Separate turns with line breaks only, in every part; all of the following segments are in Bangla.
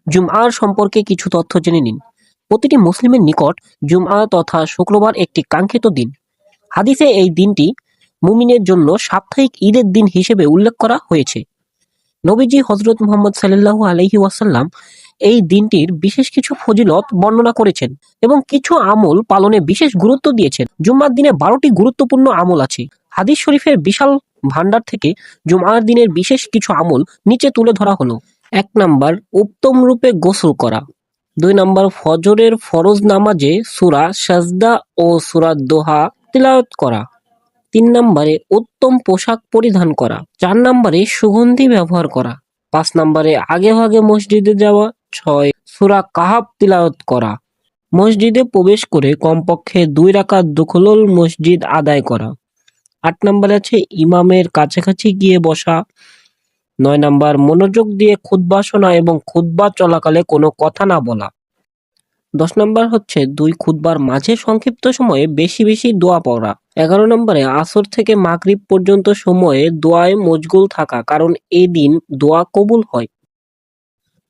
জুমআর সম্পর্কে কিছু তথ্য জেনে নিন। প্রতিটি মুসলিমের নিকট জুমআ তথা শুক্রবার একটি কাঙ্ক্ষিত দিন। হাদিসে এই দিনটি মুমিনের জন্য সাপ্তাহিক ঈদের দিন হিসেবে উল্লেখ করা হয়েছে। নবীজি হযরত মুহাম্মদ সাল্লাল্লাহু আলাইহি ওয়াসাল্লাম এই দিনটির বিশেষ কিছু ফজিলত বর্ণনা করেছেন এবং কিছু আমল পালনে বিশেষ গুরুত্ব দিয়েছেন। জুম্মার দিনে 12টি গুরুত্বপূর্ণ আমল আছে। হাদিস শরীফের বিশাল ভান্ডার থেকে জুমআর দিনের বিশেষ কিছু আমল নিচে তুলে ধরা হলো। 1 নাম্বার, উত্তম রূপে গোসল করা। 2 নাম্বার, ফজরের ফরজ নামাজে সূরা সাজদা ও সূরা দোহা তিলাওয়াত করা। 3 নম্বরে উত্তম পোশাক পরিধান করা। 4 নম্বরে সুগন্ধি ব্যবহার করা। 5 নম্বরে আগেভাগে মসজিদে যাওয়া। 6 সূরা কাহাফ তিলাওয়াত করা। মসজিদে প্রবেশ করে কমপক্ষে 2 রাকাত দুখুলুল মসজিদ আদায় করা। 8 নম্বরে আছে ইমামের কাছাকাছি গিয়ে বসা। 9 নাম্বার, মনোযোগ দিয়ে খুতবা শোনা এবং খুতবা চলাকালে কোনো কথা না বলা। 10 নাম্বার হচ্ছে 2 খুতবার মাঝে সংক্ষিপ্ত সময়ে বেশি বেশি দোয়া পড়া। 11 নম্বরে আসর থেকে মাগরিব পর্যন্ত সময়ে দোয়ায় মশগুল থাকা, কারণ এই দিন দোয়া কবুল হয়।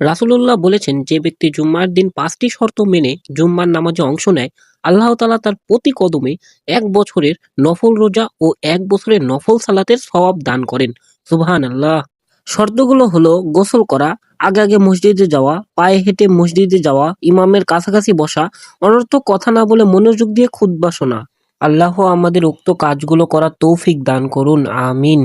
রাসূলুল্লাহ বলেছেন, যে ব্যক্তি জুম্মার দিন 5টি শর্ত মেনে জুম্মার নামাজে অংশ নেয়, আল্লাহ তাআলা তার প্রতি কদমে 1 বছরের নফল রোজা ও 1 বছরের নফল সালাতের সওয়াব দান করেন। সুবহানাল্লাহ। শর্তগুলো হলো গোসল করা, আগে আগে মসজিদে যাওয়া, পায়ে হেঁটে মসজিদে যাওয়া, ইমামের কাছাকাছি বসা, অনর্থক কথা না বলে মনোযোগ দিয়ে খুতবা শোনা। আল্লাহ আমাদের উক্ত কাজগুলো করার তৌফিক দান করুন। আমিন।